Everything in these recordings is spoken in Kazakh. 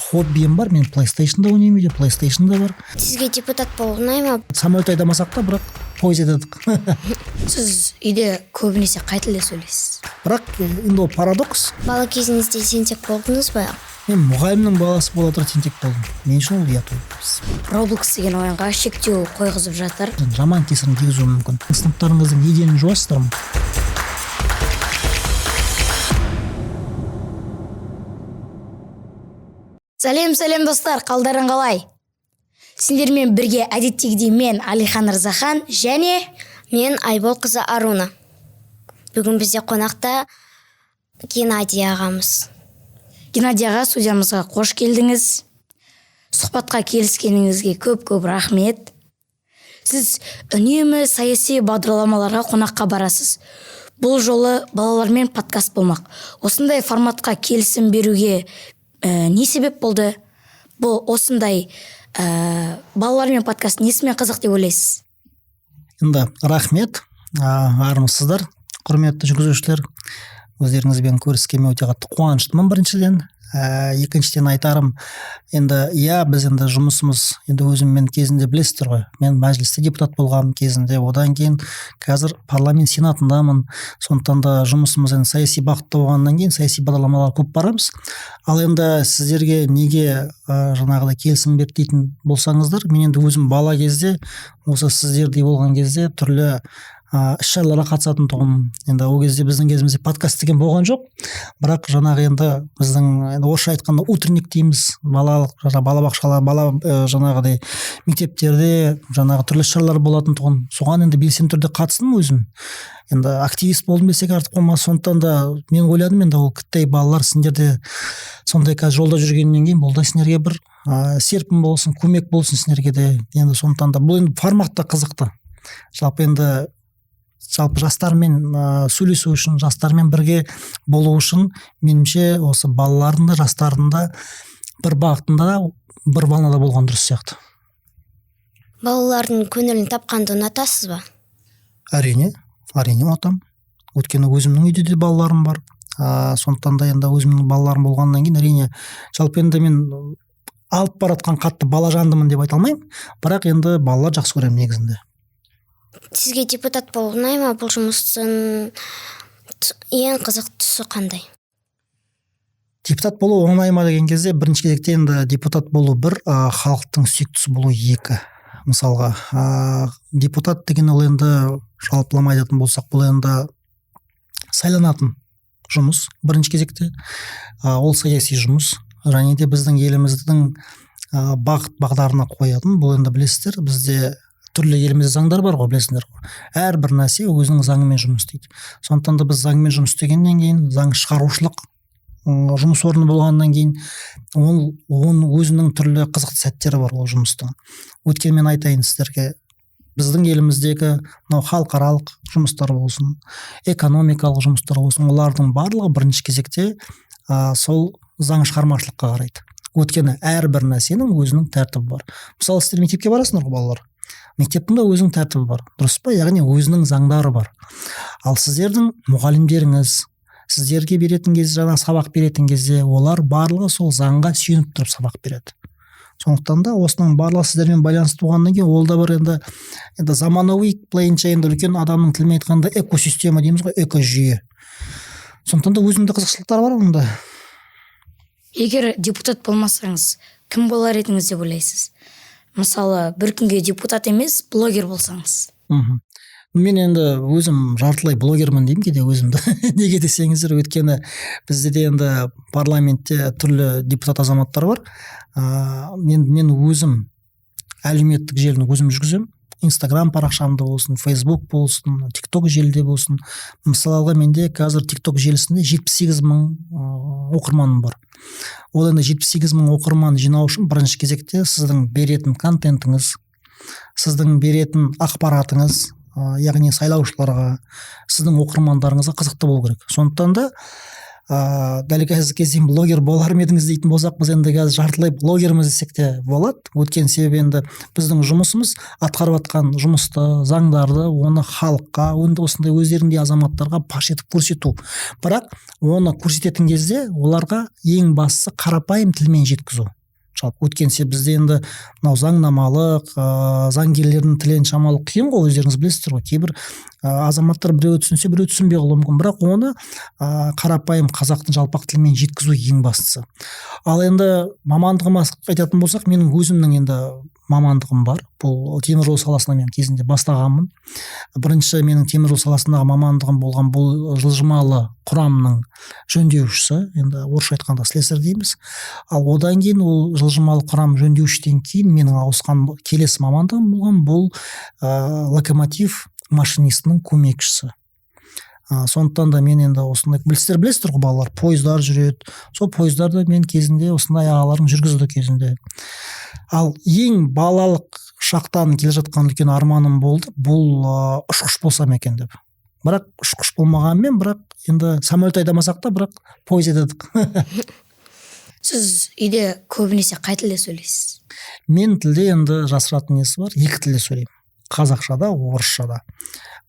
хоббиім бар. Мен PlayStation'да ойнаймын, үйде PlayStation'да бар. Сізге депутат болу ұнай ма? Самолет айдамасақ та, бірақ пойыз айдадық. Сіз үйде көбінесе қай тілде сөйлейсіз? Бірақ енді ол парадокс. Бала кезіңізде тентек болдыңыз ба? Мен мұғалімнің баласы бола тұра тентек болдым. Мен үшін ол ұят ой. Roblox деген ойынға шектеу қойғызып жатыр. Жаман кесірін тигізуі мүмкін. Сыныптарыңыздың еденін жуасыздар ма? Сәлем достар, қалдарың қалай? Сендермен бірге әдеттегідей мен Алихан Рзахан және Мен Айбол қызы Аруна. Бүгін бізде қонақта Геннадий ағамыз. Геннадий аға, студиямызға қош келдіңіз. Сұхбатқа келіскеніңізге көп рахмет. Сіз үнемі саяси бағдарламаларға қонаққа барасыз. Бұл жолы балалармен подкаст болмақ. Осындай форматқа келісім беруге не себеп болды? Бұл осындай балалармен подкаст несімен қызық деп ойлайсыз? Енді рахмет, армысыздар, құрметті жүргізушілер. Өздеріңізбен көріскеніме өте қатты қуаныштымын біріншіден. Екіншіден айтарым, енді біз енді жұмысымыз, енді өзіммен кезінде білесіздер ғой, мен мәжілісте депутат болғам кезінде, одан кейін қазір парламент сенатындамын. Сондықтан да жұмысымыз енді саяси бағытта болғаннан кейін саяси бағдарламалар көп барамыз. Ал енді сіздерге неге жаңағыдай келісім берді дейтін болсаңыздар, мен енді өзім бала кезде, осы сіздердей болған кезде түрлі іс-шараларға қатысатын тұғым. Енді ол кезде біздің кезімізде подкаст деген болған жоқ, бірақ жаңағы енді біздің орысша айтқанда утренник дейміз, балабақшалар, жаңағыдай мектептерде жаңағы түрлі іс-шаралар болатын тұғын. Соған енді белсенді түрде қатыстым өзім. Енді активист болдым десек артық болмас. Сондықтан да мен ойладым, енді ол кіттай балалар сендерде сондай қазір жолда жүргеннен кейін бұл да сендерге бір серпін болсын, көмек болсын сендерге де. Енді сондықтан да бұл енді форматта қызықты. Жалпы жастармен сөйлесу үшін, жастармен бірге болу үшін, меніңше осы балалардың да, жастардың да бір бағытында да, бір волнада болған дұрыс сияқты. Балалардың көңілін тапқанды ұнатасыз ба? Әрине ұнатамын. Өйткені өзімнің үйде де балаларым бар. Сондықтан да енді өзімнің балаларым болғаннан кейін әрине, жалпы енді мен алып баратқан қатты бала жандымын деп айта алмаймын, бірақ енді балалар жақсы көремін негізінде. Сізге депутат болу ұнай ма? Бұл жұмыстың ең қызық тұсы қандай? Депутат болу оңай ма деген кезде, бірінші кезекте енді депутат болу бір, халықтың сүйіктісі болу екі. Мысалға, депутат деген ол енді жалпылама айтатын болсақ, бұл енді сайланатын жұмыс бірінші кезекте. Ол саяси жұмыс, және де біздің еліміздің бағыт бағдарына қоятын. Бұл енді білесіздер, бізде түрлі елімізде заңдар бар ғой, білесіңдер ғой. Әрбір нәрсе өзінің заңымен жұмыс істейді. Сондықтан да біз заңмен жұмыс істегеннен кейін, заң шығарушылық жұмыс орны болғаннан кейін, оның өзінің түрлі қызықты сәттері бар ол жұмыстың. Өйткені мен айтайын сіздерге, біздің еліміздегі халықаралық жұмыстар болсын, экономикалық жұмыстар болсын, олардың барлығы бірінші кезекте сол заң шығармашылыққа қарайды. Өйткені әрбір нәрсенің өзінің тәртібі бар. Мысалы, сіздер мектепке барасыңдар ғой, балалар. Мектептің де өзінің тәртібі бар, дұрыс па? Яғни өзінің заңдары бар. Ал сіздердің мұғалімдеріңіз, сіздерге беретін кезде, сабақ беретін кезде, олар барлығы сол заңға сүйеніп тұрып сабақ береді. Сондықтан да осының барлығы сіздермен байланысты болғаннан кейін, ол да бір енді заманауи былайынша енді үлкен адамның тілімен айтқанда экосистема дейміз ғой, экожүйе. Сондықтан да өзімде қызықшылықтар бар онда. Егер депутат болмасаңыз, кім болар едіңіз деп ойлайсыз? Мысалы, бір күнге депутат емес, блогер болсаңыз. Мен енді өзім жартылай блогермін деймін кейде өзімді. Неге десеңіздер, өйткені бізде де енді парламентте түрлі депутат азаматтар бар. Мен өзім әлеуметтік желіні өзім жүргіземін. Инстаграм парақшамда болсын, Фейсбук болсын, TikTok желіде болсын. Мысалға менде қазір TikTok желісінде 78 000 оқырманым бар. Ол енді 78 000 оқырман жинау үшін бірінші кезекте сіздің беретін контентіңіз, сіздің беретін ақпаратыңыз, яғни сайлаушыларға, сіздің оқырмандарыңызға қызықты болу керек. Сондықтан да дәл қазіргі кезде блогер болар ма едіңіз дейтін болсақ, біз енді қазір жартылай блогерміз десек те болады. Өткен себебі енді біздің жұмысымыз атқарып жатқан жұмысты, заңдарды, оны халыққа, осындай өздеріндей азаматтарға паш етіп көрсету. Бірақ оны көрсететін кезде оларға ең бастысы қарапайым тілмен жеткізу. жалпы өткенсе бізде енді мынау заңнамалық заңгерлердің тілін шамалы қиын ғой, өздеріңіз білесіздер ғой. Кейбір азаматтар біреу түсінсе біреу түсінбей қалуы мүмкін, бірақ оны қарапайым қазақтың жалпақ тілімен жеткізу ең бастысы. Ал енді мамандығыма айтатын болсақ, менің өзімнің енді мамандығым бар. Бұл теміржол саласына мен кезінде бастағанмын. Бірінші менің теміржол саласындағы мамандығым болған бұл жылжымалы құрамның жөндеушісі, енді орысша айтқанда слесарь дейміз. Ал одан кейін ол жылжымалы құрам жөндеушіден кейін менің ауысқан келесі мамандығым болған бұл локомотив машинистінің көмекшісі. Сондықтан да мен енді осындай, білесіздер ғой балалар, пойыздар жүреді. Сол пойыздарды мен кезінде осындай ағаларым жүргізді кезінде. Ал ең балалық шақтан келе жатқан үлкен арманым болды, бұл ұшқыш болсам екен деп. Бірақ ұшқыш болмағанмен, бірақ енді самолет айдамасақ та, бірақ пойыз айдадық. Сіз үйде көбінесе қай тілде сөйлейсіз? Мен тілде енді жасыратын несі бар, екі тілде сөйлеймін. Қазақшада, орысшада.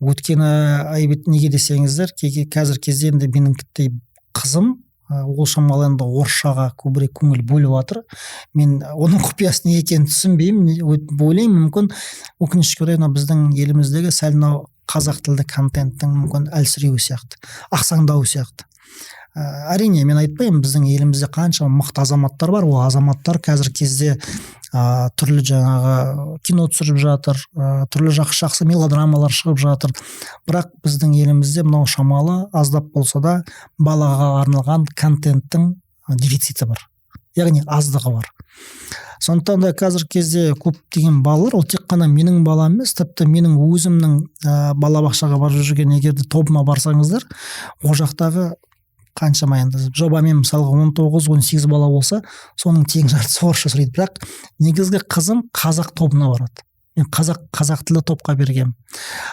Өйткені айбет неге десеңіздер, қазір кезде енді менің тіптей қызым ол шамалы енді орысшаға көбірек көңіл бөліп жатыр. Мен оның құпиясы не екенін түсінбеймін, ойлаймын, мүмкін өкінішке орай біздің еліміздегі сәл мынау қазақ тілді контенттің мүмкін әлсіреуі сияқты, ақсаңдауы сияқты. Әрине мен айтпаймын, біздің елімізде қанша мықты азаматтар бар, ол азаматтар қазір кезде түрлі жаңағы кино түсіріп жатыр, түрлі жақсы мелодрамалар шығып жатыр. Бірақ біздің елімізде мынау шамалы аздап болса да балаға арналған контенттің дефициті бар, яғни аздығы бар. Сондықтан да қазір кезде көптеген балалар, ол тек қана менің балам емес, тіпті менің өзімнің балабақшаға барып жүрген егерде тобыма барсаңыздар, ол жақтағы қаншама енді жобамен мысалға 19-18 бала болса, соның тең жартысы орысша сөйлейді. Бірақ негізгі қызым қазақ тобына барады. Мен қазақ тілді топқа бергем.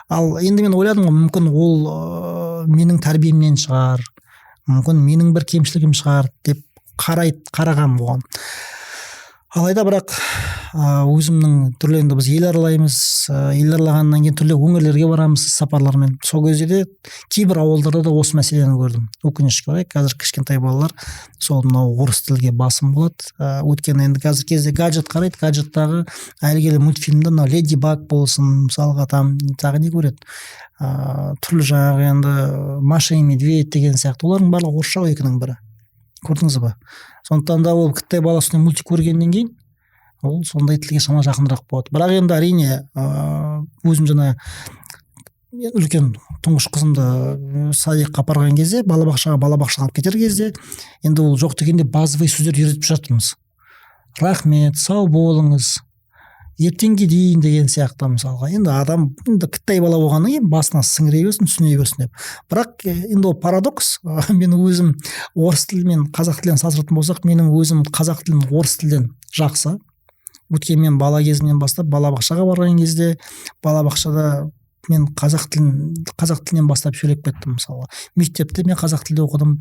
Ал енді мен ойладым ғой, мүмкін ол менің тәрбиемнен шығар, мүмкін менің бір кемшілігім шығар деп қарағам бұған. Алайда бірақ өзімнің түрлі, енді біз ел аралаймыз, ел аралағаннан кейін түрлі өңірлерге барамыз сапарлармен. Сол кезде де кейбір ауылдарда да осы мәселені көрдім. Өкінішке орай, қазір кішкентай балалар сол мынау орыс тілге басым болады. Өйткені енді қазір кезде гаджет қарайды, гаджеттағы әйгілі мультфильмде мынау Леди Баг болсын, мысалға тағы не көреді, түрлі жаңағы енді Маша и Медведь деген сияқты, олардың барлығы орысша екінің бірі. Көрдіңіз ба? Сондықтан да ол кіттай баласының мультик көргеннен кейін ол сондай тілге шама жақынырақ болады. Бірақ енді әрине өзім жаңа үлкен тұңғыш қызымды садикқа апарған кезде, балабақшаға алып кетер кезде, енді ол жоқ дегенде базовый сөздер үйретіп жатырмыз. Рахмет, сау болыңыз, ертеңге дейін деген сияқты мысалға. Енді адам кіттай бала болғаннан кейін басына сіңіре берсін, түсіне берсін деп. Бірақ енді ол парадокс. Мен өзім орыс тілі мен қазақ тілін салыстыратын болсақ, менің өзім қазақ тілін орыс тілден жақсы. Өйткені мен бала кезімнен бастап балабақшаға барған кезде, балабақшада мен қазақ тілінен бастап сөйлеп кеттім мысалға. Мектепте мен қазақ тілде оқыдым.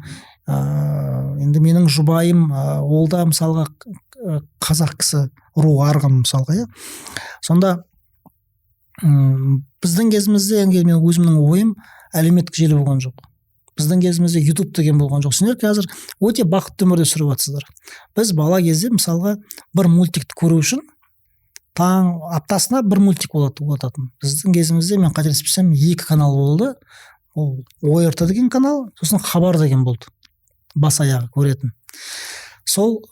Енді менің жұбайым ол да мысалға қазақ кісі руы арғын мысалға. Сонда біздің кезімізде мен өзімнің ойым әлеуметтік желі болған жоқ. Біздің кезімізде YouTube деген болған жоқ. Сендер қазір өте бақытты өмірде сүріп жатсыздар. Біз бала кезде мысалға бір мультикті көру үшін аптасына бір мультик болатын. Біздің кезімізде мен қателеспесем 2 канал болды. Ол ОРТ деген канал, сосын Хабар деген болды. Бас аяғы көретін. Сол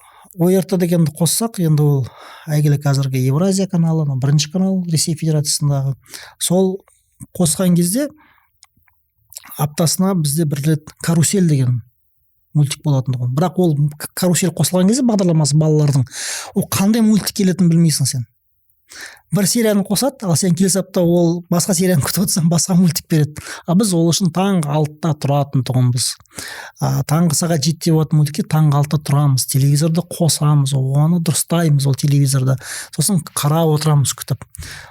ОРТ дегенді қоссақ, енді ол әйгілі қазіргі Евразия каналы, бірінші канал Ресей Федерациясындағы. Сол қосқан кезде аптасына бізде бір рет Карусель деген мультик болатын. Бірақ ол Карусель қосылған кезде бағдарламасы балалардың, ол қандай мультик келетінін білмейсің сен. Бір серияны қосады, ал сен келесі апта ол басқа серияны күтіп отырсаң, басқа мультик береді. Біз ол үшін таңғы 6-та тұратын тұғынбыз. Таңғы сағат 7-те болатын мультикке таңғы 6-та тұрамыз, телевизорды қосамыз, оны дұрыстаймыз ол телевизорда. Сосын қарап отырамыз күтіп.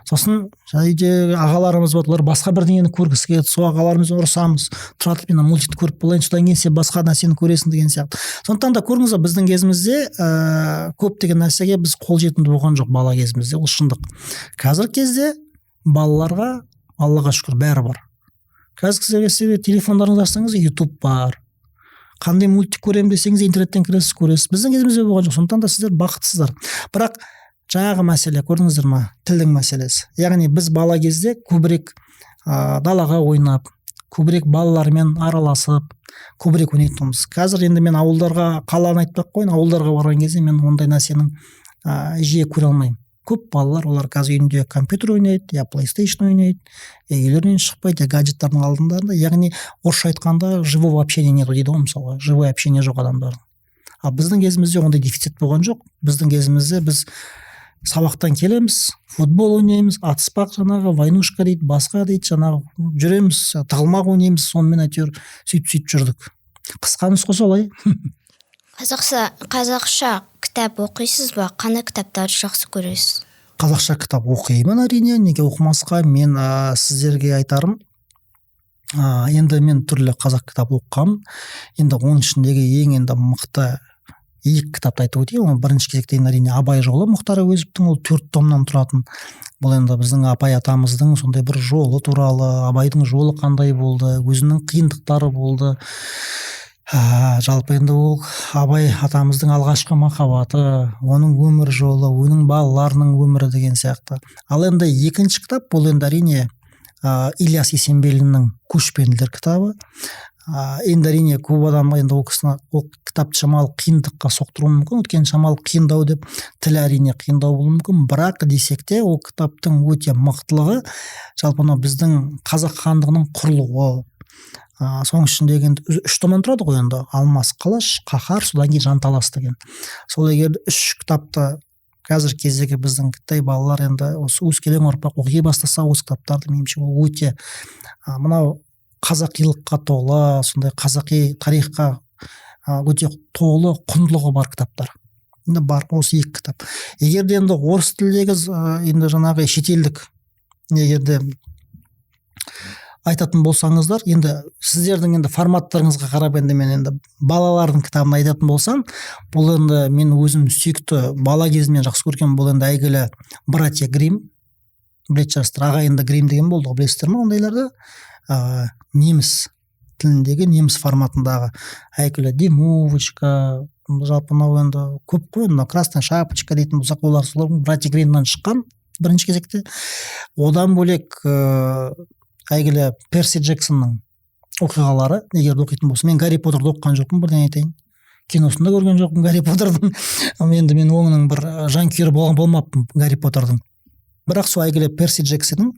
Сосын үйде ағаларымыз бар, олар басқа бірдеңені көргісі келеді, сол ағаларымызбен ұрысамыз. Тұра тұр, мен мультикті көріп болайын, содан кейін сен басқа нәрсені көресің деген сияқты. Сондықтан да көріңіз, біздің кезімізде көптеген нәрсеге біз қолжетімді болған жоқ бала кезімізде, ол шындық. Қазір кезде балаларға Аллаға шүкір бәрі бар. Қазір телефондарыңызды ашсаңыз YouTube бар, қандай мультик көремін десеңіз интернеттен кіресіз, көресіз. Біздің кезімізде болған жоқ, сондықтан да сіздер бақыттысыздар. Бірақ жаңағы мәселе, көрдіңіздер ма, тілдің мәселесі. Яғни біз бала кезде көбірек далаға ойнап, көбірек балалармен араласып, көбірек ойнайтынбыз. Қазір енді мен ауылдарға, қаланы айтпай ақ қояйын, ауылдарға барған кезде мен ондай нәрсенің жиі көре алмаймын. Көп балалар, олар қазір үйінде компьютер ойнайды, я PlayStation ойнайды, үйлерінен шықпайды, гаджеттардың алдында. Яғни орысша айтқанда живого общения нету дейді ғой, мысалға, живое общение жоқ адамдардың. А біздің кезімізде ондай дефицит болған жоқ. Біздің кезімізде біз сабақтан келеміз, футбол ойнаймыз, атыспақ, жаңағы войнушка дейді, басқа дейді, жаңағы жүреміз, тығылмақ ойнаймыз, сонымен әйтеуір сөйтіп жүрдік. Қысқа нұсқа солай. Қазақша кітап оқисыз ба? Қандай кітаптарды жақсы көресіз? Қазақша кітап оқимын әрине, неге оқымасқа. Мен сіздерге айтарым, енді мен түрлі қазақ кітап оқығам. Енді оның ішіндегі ең енді мықты екі кітапты айтып өтейін. Бірінші кезекте әрине Абай жолы, Мұхтар Әуезовтің, ол 4 томнан тұратын. Бұл енді біздің Абай атамыздың сондай бір жолы туралы, Абайдың жолы қандай болды, өзінің қиындықтары болды. Жалпы енді ол Абай атамыздың алғашқы махаббаты, оның өмір жолы, оның балаларының өмірі деген сияқты. Ал енді екінші кітап бұл енді әрине Ильяс Есенберлиннің Көшпенділер кітабы. Енді әрине көп адам енді ол кітапты шамалы қиындыққа соқтыруы мүмкін. Өйткені шамалы қиындау деп, тілі әрине қиындау болуы мүмкін. Бірақ десек те ол кітаптың өте мықтылығы жалпы біздің қазақ хандығының құрылуы. Соның ішіндегі 3 томнан тұрады ғой енді. Алмас қылыш, қаһар, содан кейін жанталас деген. Сол егер 3 кітапты қазір кездегі біздің кіттай балалар енді осы өскелең ұрпақ оқи бастаса, осы кітаптарды меніңше ол өте мынау қазақилыққа толы, сондай қазақи тарихқа өте толы құндылығы бар кітаптар. Енді бар осы 2 кітап. Егер де енді орыс тілдегі енді жаңағы шетелдік егерде айтатын болсаңыздар, енді сіздердің енді форматтарыңызға қарап енді мен енді балалардың кітабын айтатын болсам, бұл енді мен өзім сүйікті бала кезімнен жақсы көрген бұл енді әйгілі братья Грим, білетін шығарсыздар, ағайынды Грим деген болды ғой, білесіздер ме ондайларды? Неміс тіліндегі, неміс форматындағы әйгілі Димовочка, жалпы мынау енді көп қой, мына Красная шапочка дейтін болсақ, олар солардың братья Гримнан шыққан бірінші кезекте. Одан бөлек әйгілі Перси Джексонның оқиғалары, егер оқитын болса, мен Гарри Поттерді оқыған жоқпын, бірден айтайын. Киносында көрген жоқпын Гарри Поттердің. Енді мен оның бір жанкүйері болмаппын Гарри Поттердің. Бірақ сол әйгілі Перси Джексонның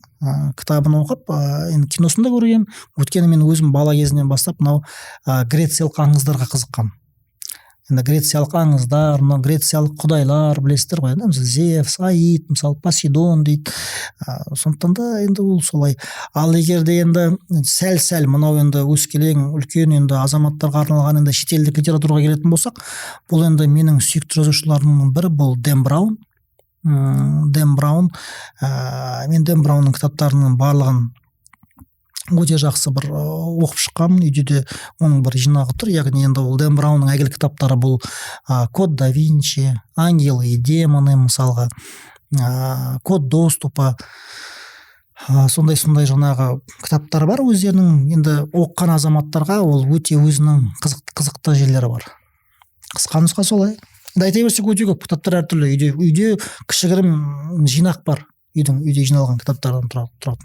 кітабын оқып, енді киносында көргем. Өйткені мен өзім бала кезінен бастап мынау грециялық аңыздарға қызыққам. Енді грециялық аңыздар, мына грециялық құдайлар білесіздер ғой, енді Зевс, Аид, мысалы Посейдон дейді. Сондықтан да енді ол солай. Ал егер де енді сәл мынау енді өскелең үлкен енді азаматтарға арналған енді шетелдік литератураға келетін болсақ, бұл енді менің сүйікті жазушыларымның бірі бұл Дэн Браун. Дэн Браун, мен Дэн Браунның кітаптарының барлығын өте жақсы бір оқып шыққанмын. Үйде де оның бір жинағы тұр. Яғни енді ол Дэн Браунның әйгілі кітаптары бұл Код да Винчи, Ангелы и демоны, мысалға Код доступа, сондай жаңағы кітаптар бар. Өздерінің енді оқыған азаматтарға ол өте өзінің қызықты жерлері бар. Қысқа нұсқа солай. Айта берсек өте көп кітаптар әртүрлі. Үйде кішігірім жинақ бар. Үйде жиналған кітаптардан тұрады.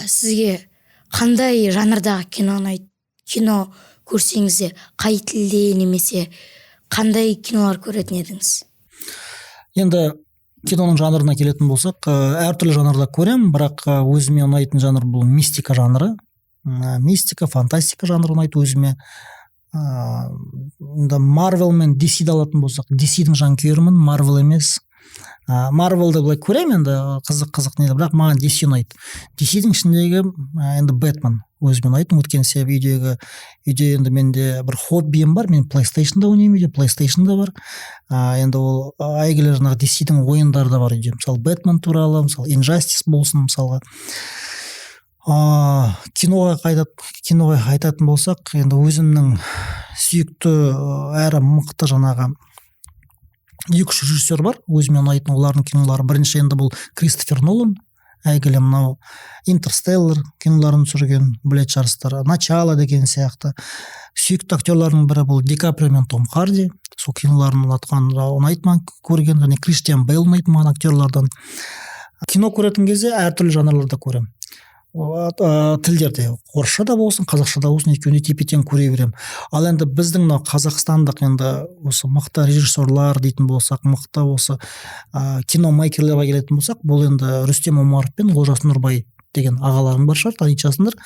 Сізге қандай жанрдағы кино ұнайды? Кино көрсеңіз, қай тілде немесе қандай кинолар көретін едіңіз? Енді киноның жанрына келетін болсақ, әртүрлі жанрда көрем, бірақ өзіме ұнайтын жанр бұл мистика жанры. Мистика, фантастика жанры ұнайды өзіме. Марвел мен DC-ді алатын болсақ, DC-дің жанкүйерімін, Марвел емес. Марвелді былай көремін, енді қызық неді, бірақ маған DC ұнайды. DC-дің ішіндегі енді Бэтмен өзіме ұнайды. Өткен себебі үйде енді менде бір хоббиім бар, мен PlayStation-да ойнаймын, үйде PlayStation-да бар. Енді ол әйгілі жаңағы DC-дің ойындары да бар үйде. Мысалы Бэтмен туралы, мысалы Injustice болсын, мысалға. Киноға айтатын болсақ, енді өзімнің сүйікті әрі мықты жаңағы 2-3 режиссер бар, өзіме ұнайтын олардың кинолары. Бірінші енді бұл Кристофер Нолан, әйгілі мынау Интерстеллар киноларын түсірген, білетін шығарсыздар, Начало деген сияқты. Сүйікті актерлардың бірі бұл Ди Каприо мен Том Харди. Сол киноларын ұнайды маған көрген, және Кристиан Бейл ұнайды маған актерлардан. Кино көретін кезде әртүрлі жанрларда көремін. Тілдерде орысша да болсын, қазақша да болсын, екеуінде тепе-тең көре беремін. Ал енді біздің мынау қазақстандық енді осы мықты режиссерлар дейтін болсақ, мықты осы кино мейкерлерге келетін болсақ, бұл енді Рүстем Омаров пен Олжас Нұрбай деген ағаларың бар шығар, танитынсыңдар.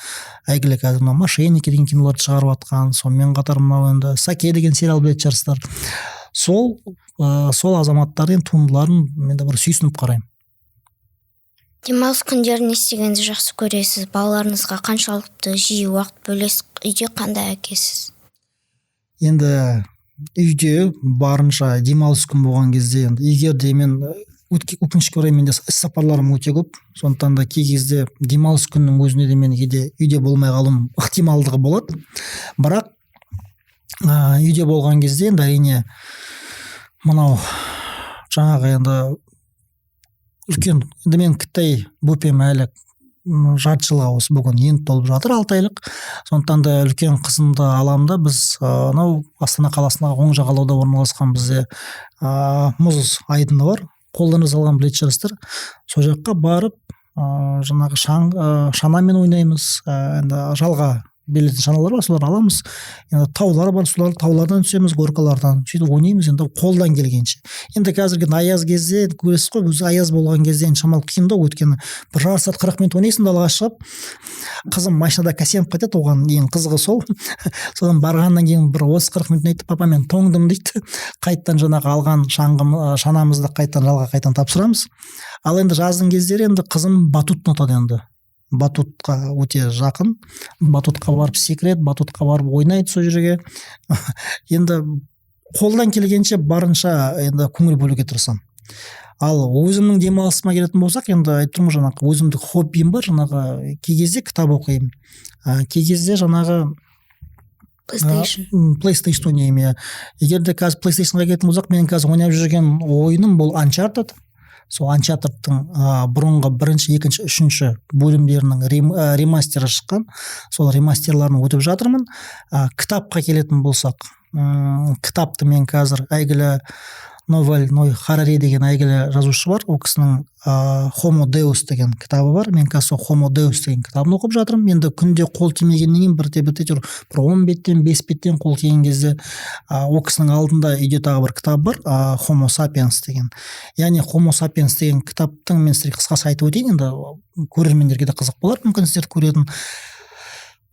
Әйгілі қазір мынау Мошенники деген киноларды шығарып жатқан, сонымен қатар мынау енді Саке деген сериал білетін шығарсыздар. Сол азаматтардың туындыларын мен де бір сүйсініп қараймын. Демалыс күндері не істегенді жақсы көресіз? Балаларыңызға қаншалықты жиі уақыт бөлесіз? Үйде қандай әкесіз? Енді үйде барынша демалыс күн болған кезде, енді егер де мен өкінішке орай менде іс-сапарларым өте көп, сондықтан да кей кезде демалыс күннің өзінде де мен үйде болмай қалуым ықтималдығы болады. Бірақ үйде болған кезде енді әрине мынау жаңағы енді үлкен, енді мен кіттай бөпем әлі жарты жылға осы бүгін енді толып жатыр, 6 айлық. Сондықтан да үлкен қызымды аламын да біз анау Астана қаласындағы оң жағалауда орналасқан бізде мұз айдыны бар, қолдарыңыз алған білетін шығарсыздар. Сол жаққа барып жаңағы шанамен ойнаймыз, енді жалға берілетін шаналар бар, соларды аламыз. Енді таулар бар, солар таулардан түсеміз, горкалардан сөйтіп ойнаймыз, енді қолдан келгенше. Енді қазіргі аяз кезде көресіз ғой, өзі аяз болған кезде шамалы қиын да, өйткені бір жарты сағат 40 минут ойнайсың, далаға шығып, қызым машинада касеніп қайтады, оған ең қызығы сол. Содан барғаннан кейін бір 30-40 минут айтты, папа мен тоңдым дейді. Қайттан жаңағы алған шанамызды жалға тапсырамыз. Ал енді жаздың кездері енді қызым батут ұнатады, енді батутқа өте жақын, батутқа барып секіреді, батутқа барып ойнайды сол жерге. Енді қолдан келгенше барынша енді көңіл бөлуге тырысамын. Ал өзімнің демалысыма келетін болсақ, енді айтып тұрмын, жаңағы өзімдік хоббиім бар, жаңағы кей кезде кітап оқимын, кей кезде жаңағы PlayStation ойнаймын. Егер де қазір PlayStationға келетін болсақ, менің қазір ойнап жүрген ойыным бұл Uncharted. Сол Uncharted-тың бұрынғы 1-ші, 2-ші, 3-ші бөлімдерінің ремастері шыққан. Сол ремастерларын өтіп жатырмын. Кітапқа келетін болсақ, кітапты мен қазір әйгілі Новель Ной Харари деген әйгілі жазушы бар. Ол кісінің Homo Deus деген кітабы бар. Мен қазір сол Homo Deus деген кітабын оқып жатырмын. Енді күнде қол тимегеннен кейін бір 10 беттен 5 беттен қол тиген кезде ол кісінің алдында үйде тағы бір кітап бар, Homo Sapiens деген. Яғни Homo Sapiens деген кітаптың мен сіздерге қысқаша айтып өтейін, енді көрермендерге де қызық болар, мүмкін сіздер көретін.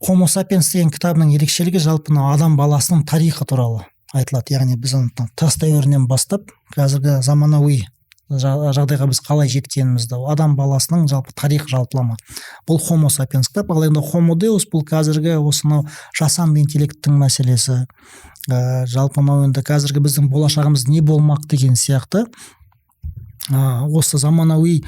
Homo Sapiens деген кітабының ерекшелігі жалпы адам баласының тарихы туралы айтылады. Яғни біз тас дәуірінен бастап қазіргі заманауи жағдайға біз қалай жеткенімізді, адам баласының жалпы тарих жалпылама. Бұл Homo Sapiens кітап. Ал енді Homo Deus бұл қазіргі осынау жасанды интеллекттің мәселесі. Жалпы енді қазіргі біздің болашағымыз не болмақ деген сияқты осы заманауи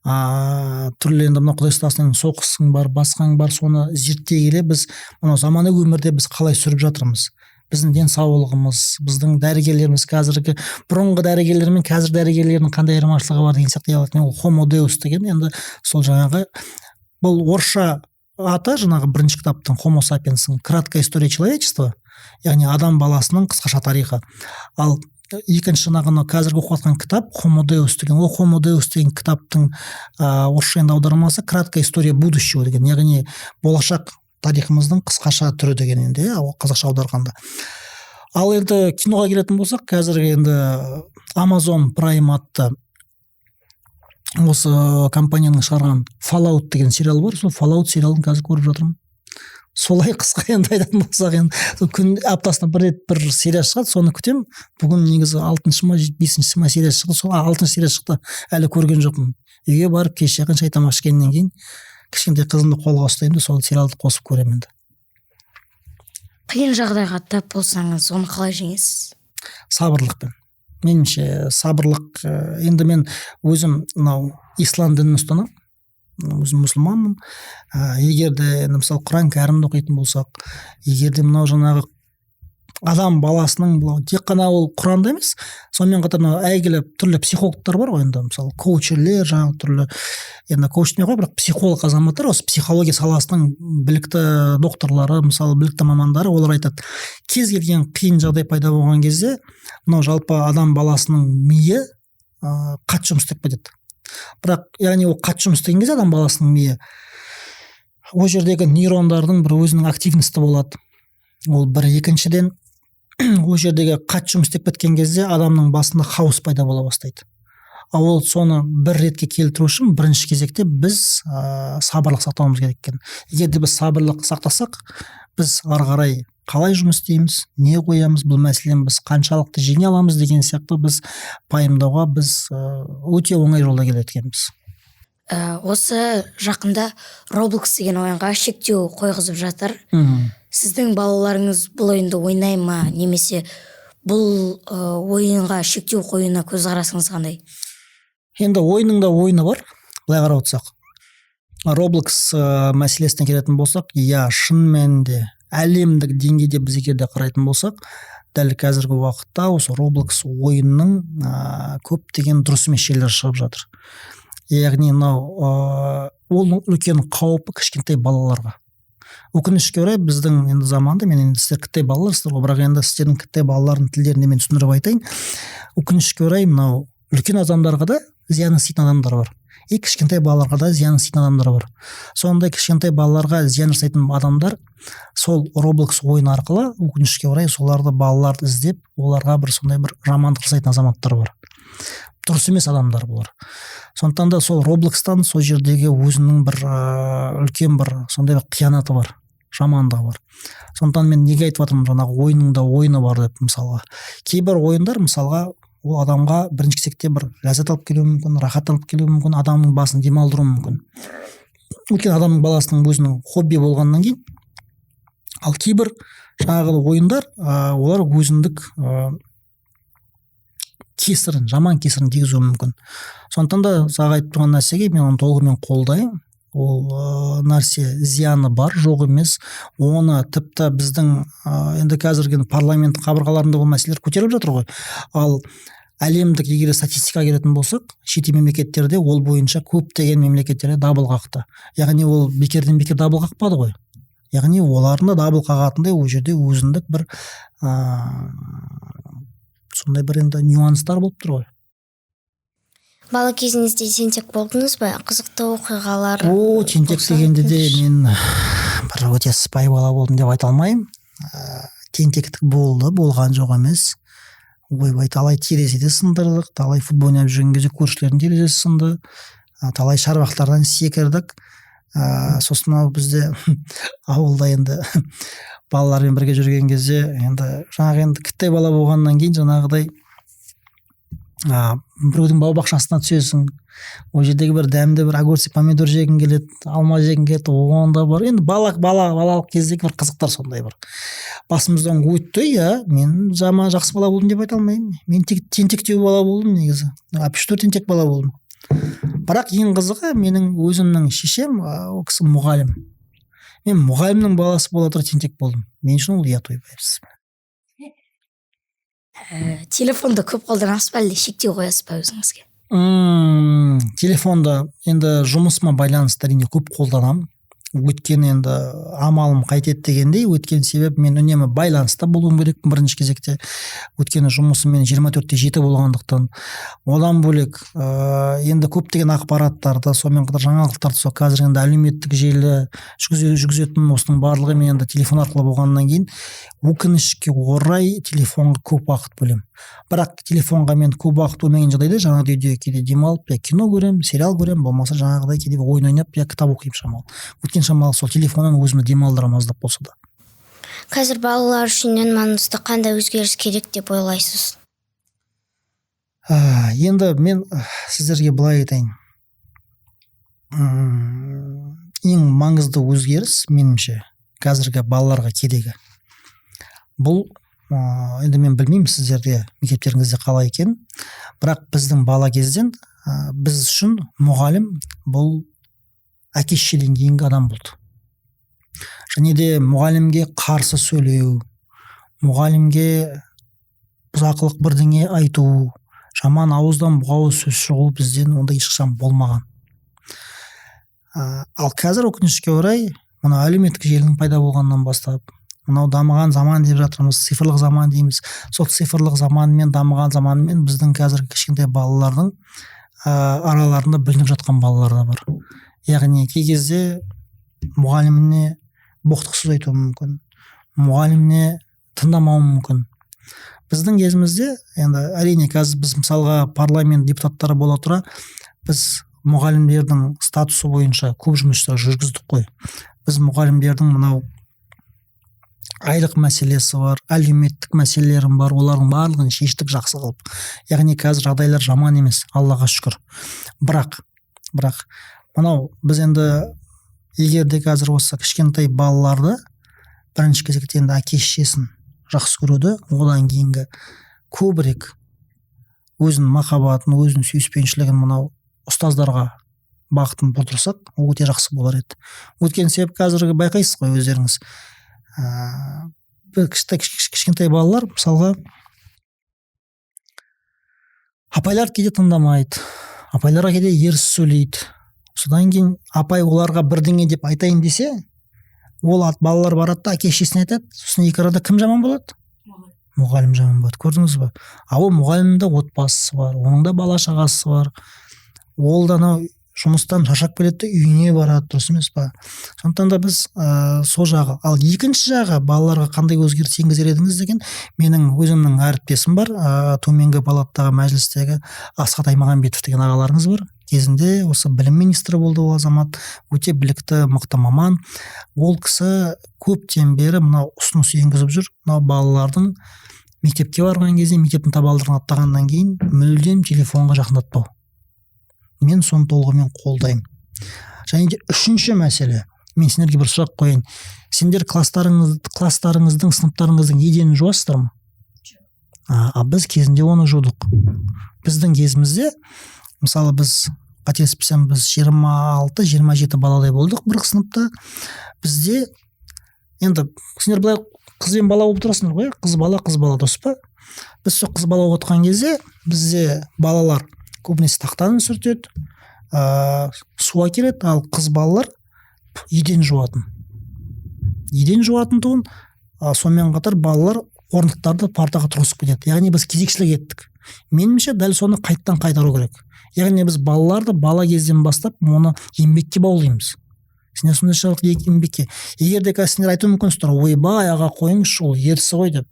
түрлі енді мына Құдай ұстасын соғысың бар, басқаң бар, соны зерттей келе біз мынау заманауи өмірде біз қалай сүріп жатырмыз. Біздің денсаулығымыз, біздің дәрігерлеріміз, қазіргі бұрынғы дәрігерлер мен қазір дәрігерлердің қандай айырмашылығы бар деген сияқты. Ол Homo Deus деген енді сол жаңағы бұл орысша аты жаңағы бірінші кітаптың Homo Sapiens'ың краткая история человечества, яғни адам баласының қысқаша тарихы. Ал екінші жаңағы қазіргі оқып жатқан кітап Homo Deus деген. Ол Homo Deus деген кітаптың орысша аудармасы краткая история будущего деген, яғни болашақ тарихымыздың қысқаша түрі деген енді, қазақша аударғанда. Ал енді киноға келетін болсақ, қазір енді Amazon Prime атты осы компанияның шығарған Fallout деген сериал бар. Сол Fallout сериалын қазір көріп жатырмын. Солай қысқа енді айтатын болсақ, енді күн аптасына бір рет бір серия шығады, соны күтемін. Бүгін негізі 6-шы ма 5-ші ма серия шықты, сол 6-шы серия шықты, әлі көрген жоқпын. Үйге барып кеш жақын шай тамақ ішкеннен кейін кішкентай қызымды қолға ұстаймын да сол сериалды қосып көремін енді. Қиын жағдайға тап болсаңыз, оны қалай жеңесіз? Сабырлықпен. Меніңше сабырлық, енді мен өзім мынау ислам дінін ұстанамын, өзім мұсылманмын. Егер де мысалы Құран кәрімді оқитын болсақ, егер де мынау жаңағы адам баласының тек қана ол құранда емес, сонымен қатар мына әйгілі түрлі психологтар бар ғой енді, мысалы коучерлер, жаңағы түрлі, енді коуч демей ақ қой, бірақ психолог азаматтар, осы психология саласының білікті докторлары, мысалы білікті мамандары, олар айтады, кез келген қиын жағдай пайда болған кезде мынау жалпы адам баласының миы қатты жұмыс істеп кетеді. Бірақ яғни ол қатты жұмыс істеген кезде адам баласының миы, ол жердегі нейрондардың бір өзінің активності болады. Ол бір. Екіншіден, ол жердегі қатты жұмыс істеп кеткен кезде адамның басында хаос пайда бола бастайды. Ал ол соны бір ретке келтіру үшін бірінші кезекте біз сабырлық сақтауымыз керек екен. Егер де біз сабырлық сақтасақ, біз ары қарай қалай жұмыс істейміз, не қоямыз, бұл мәселені біз қаншалықты жеңе аламыз деген сияқты біз пайымдауға біз өте оңай жолда келеді екенбіз. Осы жақында Roblox деген ойынға шектеу қойғызып жатыр. Сіздің балаларыңыз бұл ойынды ойнай ма, немесе бұл ойынға шектеу қоюына көзқарасыңыз қандай? Енді ойынның да ойыны бар, былай қарап отырсақ. Roblox мәселесіне келетін болсақ, шын мәнінде әлемдік деңгейде біз егер де қарайтын болсақ, дәл қазіргі уақытта осы Roblox ойынның көптеген дұрыс емес жерлері шығып жатыр. Яғни мынау ол үлкен қаупі кішкентай балаларға. Өкінішке орай біздің енді заманда, мен енді сіздер кішкентай балаларсыздар ғой, бірақ енді сіздердің кішкентай балалардың тілдерінде мен түсіндіріп айтайын. Өкінішке орай мынау үлкен адамдарға да зияны істейтін адамдар бар. Кішкентай балаларға да зияны істейтін адамдар бар. Сондай кішкентай балаларға зиян жасайтын адамдар сол Roblox ойын арқылы өкінішке орай соларды балаларды іздеп, оларға бір сондай бір жамандық жасайтын азаматтар бар. Дұрыс емес адамдар бұлар. Сондықтан да сол Roblox-тан сол жердегі өзінің бір үлкен бір сондай бір қиянаты бар, жамандығы бар. Сондықтан мен неге айтып жатырмын, жаңағы ойынның да ойыны бар деп, мысалға. Кейбір ойындар, мысалға, ол адамға бірінші кезекте бір ләззат алып келуі мүмкін, рахат алып келуі мүмкін, адамның басын демалдыруы мүмкін. Өйткені адамның баласының өзінің хобби болғаннан кейін. Ал кейбір жаңағы ойындар, олар өзіндік кесірін, жаман кесірін тигізуі мүмкін. Сондықтан да саған айтып тұрған нәрсеге мен оны толығымен қолдаймын. Ол нәрсе зияны бар, жоқ емес. Оны тіпті біздің енді қазіргі парламент қабырғаларында бұл мәселелер көтеріліп жатыр ғой. Ал әлемдік егер статистикаға келетін болсақ, шетел мемлекеттерде ол бойынша көптеген мемлекеттерде дабыл қақты. Яғни ол бекерден бекер дабыл қақпады ғой. Яғни олардың да дабыл қағатындай ол жерде өзіндік бір сондай бір енді нюанстар болып тұр ғой. Бала кезіңізде тентек болдыңыз ба? Қызықты оқиғалар? Тентек дегенде де мен бір өте сыпайы бала болдым деп айта алмаймын. Тентектік болған жоқ емес. Ойбай, талай терезеде сындырдық, талай футбол ойнап жүрген кезде көршілердің терезесі сынды, талай шарбақтардан секірдік. Сосын бізде ауылда енді балалармен бірге жүрген кезде енді жаңағы енді кішкентай бала болғаннан кейін жаңағыдай біреудің бау-бақшасына түсесің, ол жердегі бір дәмді бір огурцы помидор жегің келеді, алма жегің келеді, онда бар. Енді балалық кездегі бір қызықтар сондай бір басымыздан өтті. Мен жақсы бала болдым деп айта алмаймын. Мен тентектеу бала болдым негізі. Әпіштөр тентек бала болдым. Бірақ ең қызығы, менің өзімнің шешем, ол кісі мұғалім. Мен мұғалімнің баласы бола тұра тентек болдым. Мен үшін ол ұят ойбайсыз. Телефонды көп қолданасыз ба, әлде шектеу қоясыз ба өзіңізге? Телефонды енді жұмысыма байланысты әрине көп қолданамын. Өйткені енді амалым қайтеді дегендей, өйткені себеп мен үнемі байланыста болуым керекпін бірінші кезекте. Өйткені жұмысым мен 24/7 болғандықтан. Одан бөлек енді көптеген ақпараттарды, сонымен қатар жаңалықтарды сол қазір енді әлеуметтік желі жүргізетін осының барлығы мен енді телефон арқылы болғаннан кейін өкінішке орай телефонға көп уақыт бөлемін. Бірақ телефонға мен көп уақыт бөлмеген жағдайда жаңағыдай үйде кейде демалып, кино көремін, сериал көремін, болмаса жаңағыдай кейде ойын ойнап, кітап оқимын шамалы. Өткен шамалы сол телефоннан өзімді демалдырамын аздап болса да. Қазір балалар үшін ең маңызды қандай өзгеріс керек деп ойлайсыз? Енді мен сіздерге былай айтайын. Ең маңызды өзгеріс меніңше қазіргі балаларға керегі. Бұл енді мен білмеймін сіздерде мектептеріңізде қалай екен, бірақ біздің бала кезден біз үшін мұғалім бұл әке-шешеден кейінгі адам болды. Және де мұғалімге қарсы сөйлеу, мұғалімге бұзақылық бірдеңе айту, жаман ауыздан бұғауыз сөз шығу бізден онда ешқашан болмаған. Ал қазір өкінішке орай мына әлеуметтік желінің пайда болғаннан бастап, мынау дамыған заман деп жатырмыз, цифрлық заман дейміз. Сол цифрлық заманмен, дамыған заманмен біздің қазіргі кішкентай балалардың араларында білініп жатқан балалар да бар. Яғни кей кезде мұғаліміне боқтық сөз айтуы мүмкін, мұғаліміне тыңдамауы мүмкін. Біздің кезімізде, енді әрине қазір біз мысалға парламент депутаттары бола тұра, біз мұғалімдердің статусы бойынша көп жұмыстар жүргіздік қой. Біз мұғалімдердің мынау айлық мәселесі бар, әлеуметтік мәселелерім бар, олардың барлығын шештік жақсы қылып. Яғни қазір жағдайлар жаман емес, Аллаға шүкір. Бірақ мынау біз енді егер де қазір осы кішкентай балаларды бірінші кезекте енді әке-шешесін жақсы көреді, одан кейінгі көбірек өзінің махаббатын, өзінің сүйіспеншілігін мынау ұстаздарға бағытын бұрдырсақ, ол өте жақсы болар еді. Өткен себеп қазіргі байқайсыз ғой өздеріңіз. Кішкентай балалар мысалға апайлар кейде тыңдамайды, апайларға кейде ерсі сөйлейді. Содан кейін апай оларға бірдеңе деп айтайын десе, ол балалар барады да әке-шешесіне айтады. Сосын екі арада кім жаман болады? Мұғалім жаман болады. Көрдіңіз бе? Ал мұғалімнің де отбасысы бар, оның да бала шағасы бар. Ол да жұмыстан шаршап келеді, үйіне барады, дұрыс емес па? Сондықтан да біз сол жағы. Ал екінші жағы балаларға қандай өзгеріс енгізер едіңіз деген менің өзімнің әріптесім бар, төменгі палатадағы мәжілістегі Асхат Аймағамбетов деген ағаларыңыз бар. Кезінде осы білім министрі болды ол азамат, өте білікті, мықты маман. Ол кісі көптен бері мынау ұсыныс енгізіп жүр. Мынау балалардың мектепке барған кезде, мектептің табалдырығын аттағаннан кейін мүлдем телефонға жақындатпау. Мен соны толығымен қолдаймын. Және де үшінші мәселе, мен сендерге бір сұрақ қояйын. Сендер кластарыңыздың, сыныптарыңыздың еденін жуасыздар ма? Біз кезінде оны жудық. Біздің кезімізде, мысалы біз қателеспесем, біз 26-27 баладай болдық бір сыныпта. Бізде енді сендер былай қыз бен бала болып тұрасыңдар ғой, қыз бала дұрыс па? Біз сол қыз бала болып отырған кезде бізде балалар көбінесе тақтаны сүртеді, су әкеледі, ал қыз балалар еден жуатын. Еден жуатын тұғын, сонымен қатар балалар орындықтарды партаға тұрғызып кетеді. Яғни біз кезекшілік еттік. Меніңше дәл соны қайттан қайтару керек. Яғни біз балаларды бала кезден бастап оны еңбекке баулаймыз. Сендер сондай шығалық еңбекке. Егер де сендер айтуы мүмкінсіздер, ойбай аға қойыңызшы, ол ерсі ғой деп.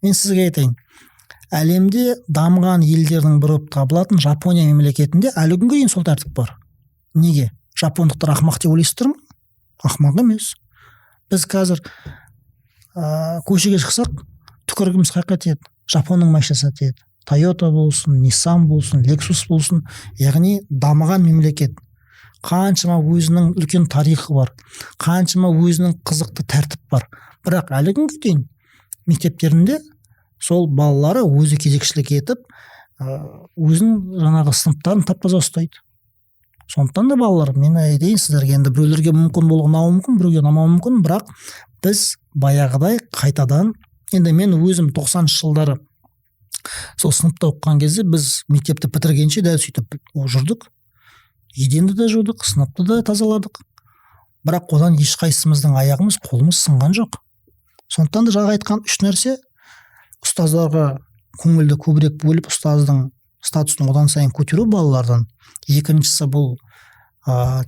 Мен сізге айтайын. Әлемде дамыған елдердің бірі болып табылатын Жапония мемлекетінде әлі күнге дейін сол тәртіп бар. Неге? Жапондықтар ақымақ деп ойлайсыздар ма? Ақымақ емес. Біз қазір көшеге шықсақ, түкірігіміз қайыққа тиеді? Жапонның машинасына тиеді. Toyota болсын, Nissan болсын, Lexus болсын, яғни дамыған мемлекет. Қаншама өзінің үлкен тарихы бар, қаншама өзінің қызықты тәртіп бар. Бірақ әлі күнге дейін мектептерінде сол балалары өзі кезекшілік етіп, өзінің жаңағы сыныптарын тап-таза ұстайды. Сондықтан да балалар, мен айтайын сіздерге, енді біреулерге мүмкін болуы ұнауы мүмкін, біреуге ұнамауы мүмкін, бірақ біз баяғыдай қайтадан, енді мен өзім 90-шы жылдары сол сыныпта оқыған кезде біз мектепті бітіргенше дәл сөйтіп жүрдік. Еденді де жудық, сыныпты да тазаладық. Бірақ одан ешқайсымыздың аяғымыз, қолымыз сынған жоқ. Сондықтан да жаңа айтқан үш нәрсе: ұстаздарға көңілді көбірек бөліп, ұстаздың статусын одан сайын көтеру балалардан. Екіншісі бұл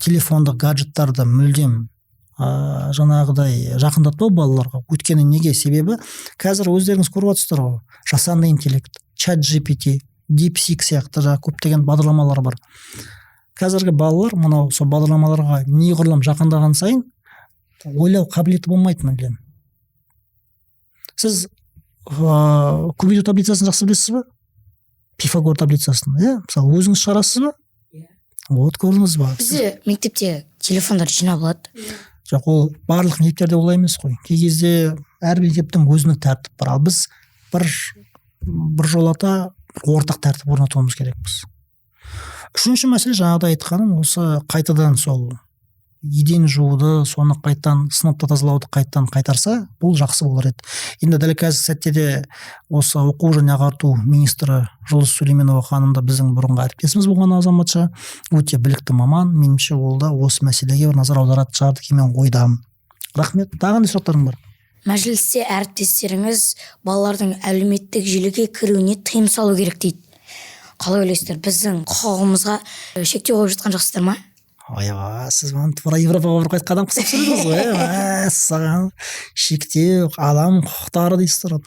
телефондық гаджеттарды мүлдем жаңағыдай жақындатпау балаларға. Өйткені неге? Себебі қазір өздеріңіз көріп отырсыздар ғой, жасанды интеллект, ChatGPT, DeepSeek сияқты көптеген бағдарламалар бар. Қазіргі балалар мынау сол бағдарламаларға неғұрлым жақындаған сайын ойлау қабілеті болмайды мүлдем. Сіз көбейту таблицасын жақсы білесіз бе? Пифагор таблицасын, мысалы өзіңіз шығарасыз ба? Вот көрдіңіз ба? Бізде мектепте телефондар жинап алады. Жоқ, ол барлық мектептерде олай емес қой. Кей кезде әр мектептің өзінің тәртіп бар. Ал біз бір жолата ортақ тәртіп орнатуымыз керекпіз. Үшінші мәселе жаңағыда айтқаным, осы қайтадан сол еден жууды, соны қайтадан сыныпты тазалауды қайтадан қайтарса, бұл жақсы болар еді. Енді дәл қазіргі сәтте де осы оқу және ағарту министрі Жұлдыз Сүлейменова ханым да біздің бұрынғы әріптесіміз болған азаматша, өте білікті маман. Меніңше ол да осы мәселеге бір назар аударатын шығар деген мен ойдамын. Рахмет. Тағы қандай сұрақтарың бар? Мәжілісте әріптестеріңіз балалардың әлеуметтік желіге кіруіне тыйым салу керек дейді. Қалай ойлайсыздар, біздің құқығымызға шектеу қойып жатқан жоқсыздар ма? Ойбай, сіз маған тура Европаға барып қайтқан адам қысып сөйледіңіз ғой. Мәссаған, шектеу, адам құқықтары дейсіздер.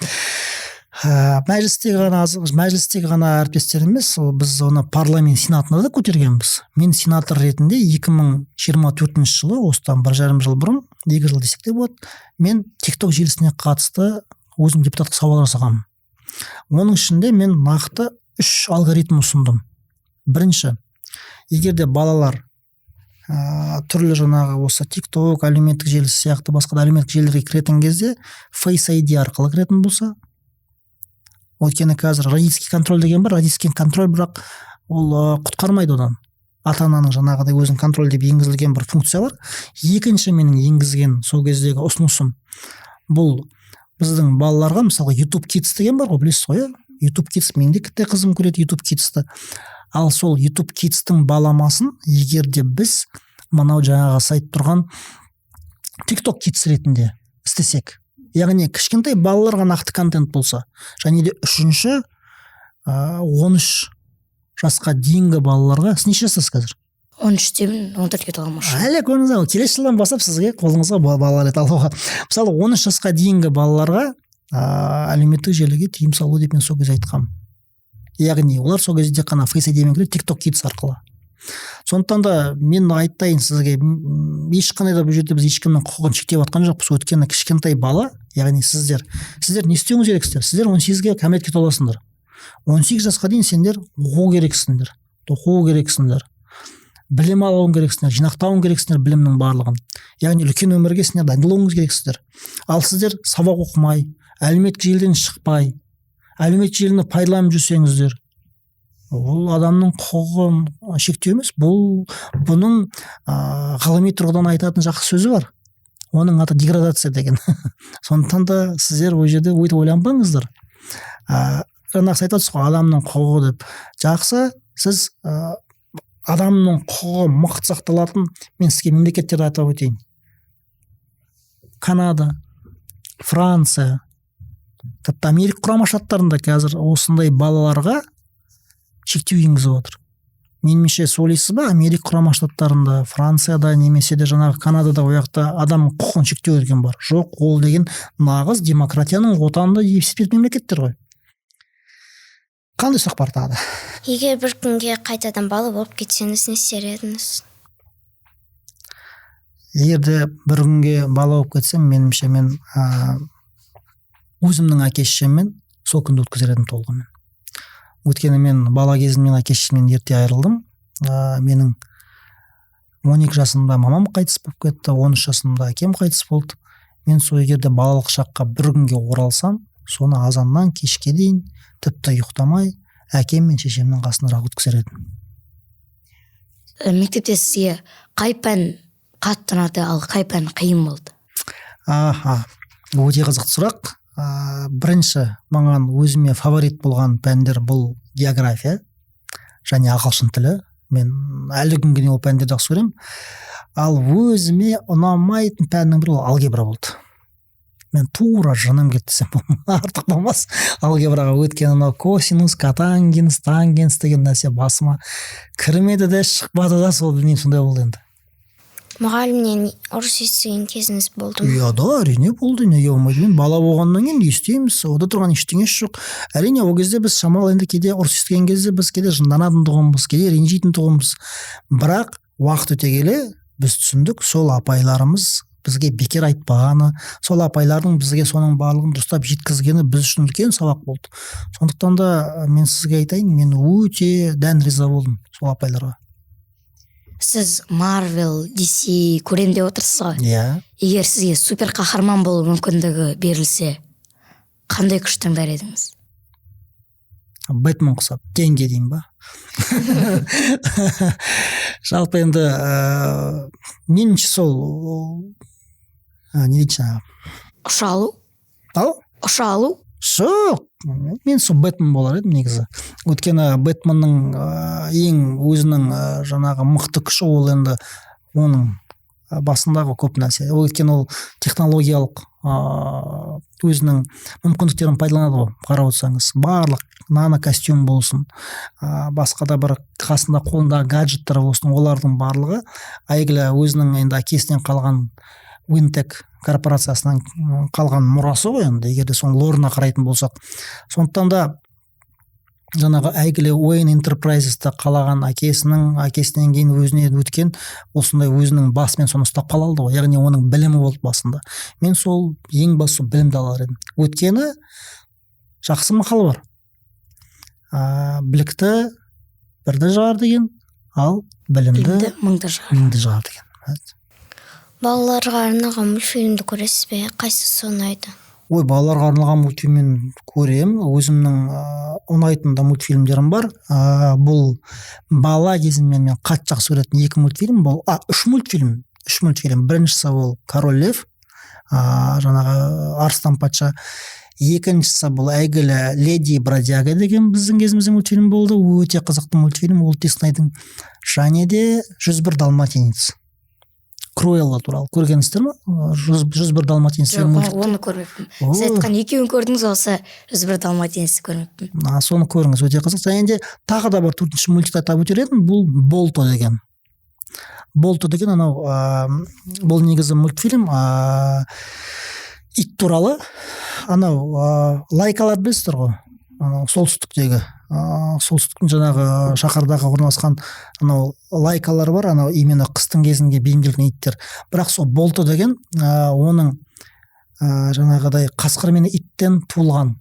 Мәжілістегі ғана әріптестер емес, біз оны парламент сенатында да көтергенбіз. Мен сенатор ретінде 2024 жылы, осыдан 1,5 жыл бұрын, 2 жыл десек те болады, мен TikTok желісіне қатысты өзім депутаттық сауал жасағанмын. Оның ішінде мен нақты 3 алгоритм ұсындым. Бірінші, егер де балалар түрлі жаңағы осы TikTok, әлеуметтік желісі сияқты басқа да әлеуметтік желілерге кіретін кезде Face ID арқылы кіретін болса, өйткені қазір родительский контроль деген бар, родительский контроль, бірақ ол құтқармайды одан. Ата-ананың жаңағыдай өзін контроль деп енгізілген бір функция бар. Екінші менің енгізген сол кездегі ұсынысым, бұл біздің балаларға мысалы YouTube Kids деген бар ғой, білесіз ғой, YouTube Kids, менің де кішкентай қызым көреді YouTube Kids'ті. Ал сол YouTube Kids'тің баламасын егер де біз мынау жаңағы сайт тұрған TikTok Kids ретінде істесек, яғни кішкентай балаларға нақты контент болса, және де үшінші 13 жасқа дейінгі балаларға, сіз неше жастасыз қазір? 13-тен 14-ге толғамашы. Әлі көріңіз, келесі жылдан бастап сізге қолыңызға балалар ет алуға. Мысалы 13 жасқа дейінгі балаларға әлеуметтік желіге тыйым салу деп мен сол кезде айтқам. Яғни олар сол кезде қана Face ID-мен кіреді TikTok Kids арқылы. Сондықтан да мен айтайын сізге, ешқандай да бұл жерде біз ешкімнің құқығын шектеп жатқан жоқпыз. Өйткені кішкентай бала, яғни сіздер не істеуіңіз керексіздер? Сіздер 18-ге кәмелетке толасыңдар. 18 жасқа дейін сендер оқу керексіңдер, білім алуың керексіңдер, жинақтауың керексіңдер білімнің барлығын. Яғни үлкен өмірге сендер дайындалуыңыз керексіздер. Ал сіздер сабақ оқымай, әлеуметтік желіден шықпай, әлеуметтік желіні пайдаланып жүрсеңіздер, ол адамның құқығын шектеу емес, бұның ғылыми тұрғыдан айтатын жақсы сөзі бар. Оның аты деградация деген. Сондықтан да сіздер ол жерде өйтіп ойланбаңыздар. Жаңағы айтасыз ғой, адамның құқығы деп. Жақсы, сіз адамның құқығы мықты сақталатын, мен сізге мемлекеттерді атап өтейін. Канада, Франция, тіпті Америка құрама штаттарында қазір осындай балаларға шектеу енгізіп отыр. Меніңше сөйлейсіз ба, Америка құрама штаттарында, Францияда немесе де жаңағы Канадада ояқта адам құқығын шектеу деген бар. Жоқ, ол деген нағыз демократияның отанында есептелетін мемлекеттер ғой. Қандай сұрақ бар тағы? Егер бір күнге қайтадан бала болып кетсеңіз, не істер едіңіз? Егер де бір күнге бала болып кетсем, меніңше мен өзімнің әке-шешеммен сол күнді өткізер едім толығымен. Өйткені мен бала кезімнен әке-шешемнен ерте айырылдым. Менің 12 жасымда мамам қайтыс болып кетті, 13 жасымда әкем қайтыс болды. Мен сол егер де балалық шаққа бір күнге оралсам, соны азаннан кешке дейін тіпті ұйықтамай әкем мен шешемнің қасында өткізер едім. Мектепте сізге қай пән қатты ұнады, ал қай пән қиын болды? Өте қызықты сұрақ. Бірінші маған өзіме фаворит болған пәндер бұл география және ағылшын тілі. Мен әлі күнге дейін ол пәндерді жақсы көремін. Ал өзіме ұнамайтын пәннің бірі ол алгебра болды. Мен тура жыным кетсем артық болмас алгебраға. Өйткені косинус, котангенс, тангенс деген нәрсе басыма кірмеді де шықпады да, сол білмеймін, сондай болды енді. Мұғалімнен ұрыс естіген кезіңіз болды ма? Да, әрине болды, неге болмайды. Мен бала болғаннан кейін не істейміз, ода тұрған ештеңесі жоқ. Әрине ол кезде біз шамалы енді кейде ұрыс естіген кезде біз кейде жынданатын тұғынбыз, кейде ренжитін тұғынбыз. Бірақ уақыт өте келе біз түсіндік, сол апайларымыз бізге бекер айтпағаны, сол апайлардың бізге соның барлығын дұрыстап жеткізгені біз үшін үлкен сабақ болды. Сондықтан да мен сізге айтайын, мен өте дән риза болдым сол апайларға. Сіз Marvel, DC көрем деп отырсыз ғой? Иә. Егер сізге супер қаһарман болу мүмкіндігі берілсе, қандай күш таңдар едіңіз? Бэтмен ұқсап теңге дейін ба. Жалпы енді меніңше сол не дейді жаңағы ұшалу ау ұшалу жоқ, мен сол Бэтмен болар едім негізі. Өйткені Бэтменнің ең өзінің жаңағы мықты күші ол енді оның басындағы көп нәрсе. Өйткені ол технологиялық өзінің мүмкіндіктерін пайдаланады ғой. Қарап отырсаңыз, барлық нано костюм болсын, басқа да бір қасында қолындағы гаджеттер болсын, олардың барлығы әйгілі өзінің енді әкесінен қалған Wintec корпорациясынан қалған мұрасы ғой енді, егер де соның лорына қарайтын болсақ. Сондықтан да жаңағы әйгілі Wayne Enterprises'та қалаған әкесінен кейін өзіне өткен осындай өзінің басымен соны ұстап қала алды ғой. Яғни оның білімі болды басында. Мен сол ең басты білімді алар едім. Өйткені жақсы мақал бар. Білікті бірді жығар деген, ал білімді мыңды жығар деген. Балаларға арналған мультфильмді көресіз бе? Қайсысы ұнайды? Ой, балаларға арналған мультфильмін көрем. Өзімнің ұнайтын да мультфильмдерім бар. Бұл бала кезімнен мен қатты жақсы көретін 2 мультфильм. Бұл 3 мультфильм. Біріншісі ол Король Лев, жаңағы Арыстан патша. Екіншісі бұл әйгілі Леди Бродяга деген біздің кезімізде мультфильм болды. Өте қызықты мультфильм. Ол Диснейдің. Және де 101 далматинец. Круэлла туралы көргенсіздер ме? 101 далматинец. Жоқ, оны көрмеппін. Сіз айтқан екеуін көрдіңіз, осы 101 далматинецті көрмеппін. Соны көріңіз, өте қызық. Және де тағы да бір 4-ші мультик атап өтер едім, бұл Болто деген. Болто деген анау бұл негізі мультфильм ит туралы. Анау лайкалар білесіздер ғой? Анау солтүстіктегі солтүстіктің жаңағы шаһардағы орналасқан анау лайкалар бар, анау именно қыстың кезінде бейімделген иттер. Бірақ сол Болто деген оның жаңағыдай қасқыр мен иттен туылған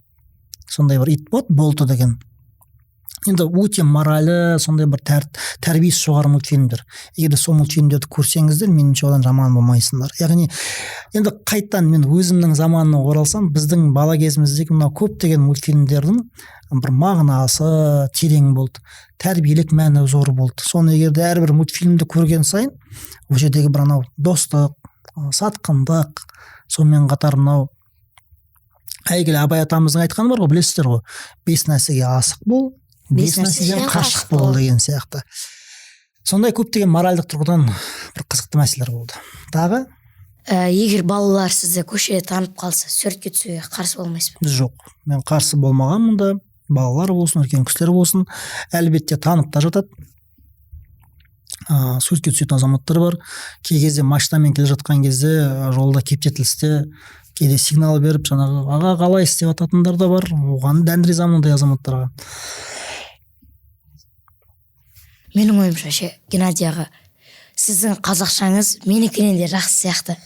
сондай бір ит болады, Болто деген. Енді өте моралі, сондай бір тәрбиесі жоғары мультфильмдер. Егер де сол мультфильмдерді көрсеңіздер, меніңше одан жаман болмайсыңдар. Яғни енді қайттан мен өзімнің заманына оралсам, біздің бала кезіміздегі мына көптеген мультфильмдердің бір мағынасы терең болды, тәрбиелік мәні зор болды. Соны егер де әрбір мультфильмді көрген сайын, ол жердегі бір анау достық, сатқындық, сонымен қатар мынау әйгілі Абай атамыздың айтқаны бар ғой, білесіздер ғой, 5 нәрсеге асық бол, 5 нәрседен қашық бол деген сияқты. Сондай көптеген моральдық тұрғыдан бір қызықты мәселелер болды. Тағы егер балалар сізді көшеде танып қалса, суретке түсуге қарсы болмайсыз ба? Жоқ, мен қарсы болмағанмын да. Балалар болсын, үлкен кісілер болсын, әлбетте танып та жатады. Суретке түсетін азаматтар бар. Кей кезде машинамен келе жатқан кезде жолда кептетілісте кейде сигнал беріп, жаңағы аға қалайсыз деп ататындар да бар. Оған дән ризамын ондай азаматтарға. Менің ойымша ше, Геннадий аға, сіздің қазақшаңыз менікінен де жақсы сияқты.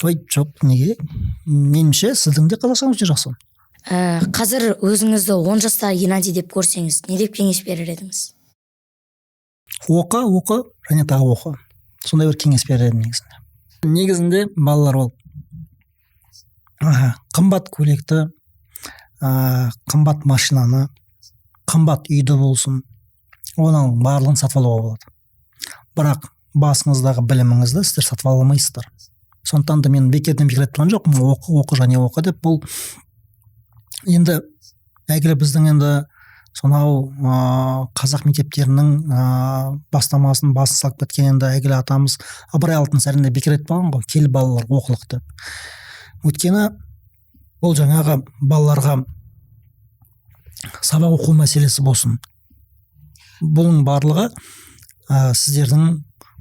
Ой, жоқ, неге? Меніңше сіздің де қазақшаңыз өте жақсы. Қазір өзіңізді 10 жастағы Геннадий деп көрсеңіз, не деп кеңес берер едіңіз? Оқы, және тағы оқы. Сондай бір кеңес берер едім негізінде. Негізінде балалар ол қымбат көйлекті, қымбат машинаны, қымбат үйді болсын, оның барлығын сатып алуға болады. Бірақ басыңыздағы біліміңізді сіздер сатып ала алмайсыздар. Сондықтан да мен бекерден айтқан жоқпын, оқы және оқы деп. Бұл енді әйгілі біздің енді сонау қазақ мектептерінің бастамасын басын салып кеткен енді әйгілі атамыз Ыбырай Алтынсарин бекер айтпаған ғой, кел балалар оқылық деп. Өйткені бұл жаңағы балаларға сабақ оқу мәселесі болсын. Бұның барлығы сіздердің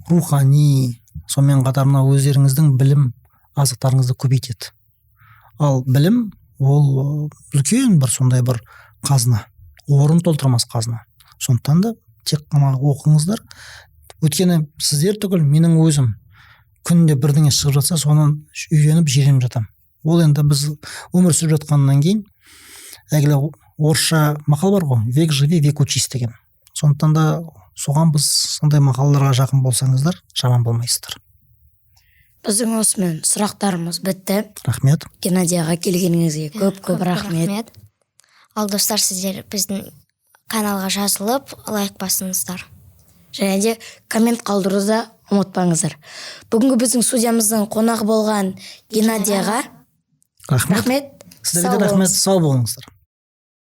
рухани, сонымен қатар өздеріңіздің білім азықтарыңызды көбейтеді. Ал білім ол үлкен бір сондай бір қазына, орын толтырмас қазына. Сондықтан да тек қана оқыңыздар. Өйткені сіздер түгіл менің өзім күнде бірдеңе шығып жатса, соны үйреніп жиреніп жатам. Ол енді біз өмір сүріп жатқаннан кейін әйгілі орысша мақал бар ғой, век живи, век учись деген. Сондықтан да соған біз сондай мақалаларға жақын болсаңыздар, жаман болмайсыздар. Біздің осымен сұрақтарымыз бітті. Рахмет. Геннадий аға, келгеніңізге көп рахмет. Ал достар, сіздер біздің каналға жазылып лайк басыңыздар. Және де коммент қалдыруды ұмытпаңыздар. Бүгінгі біздің студиямыздың қонағы болған Геннадияға рахмет. рахмет. Сіздерге рахмет, сау болыңыздар.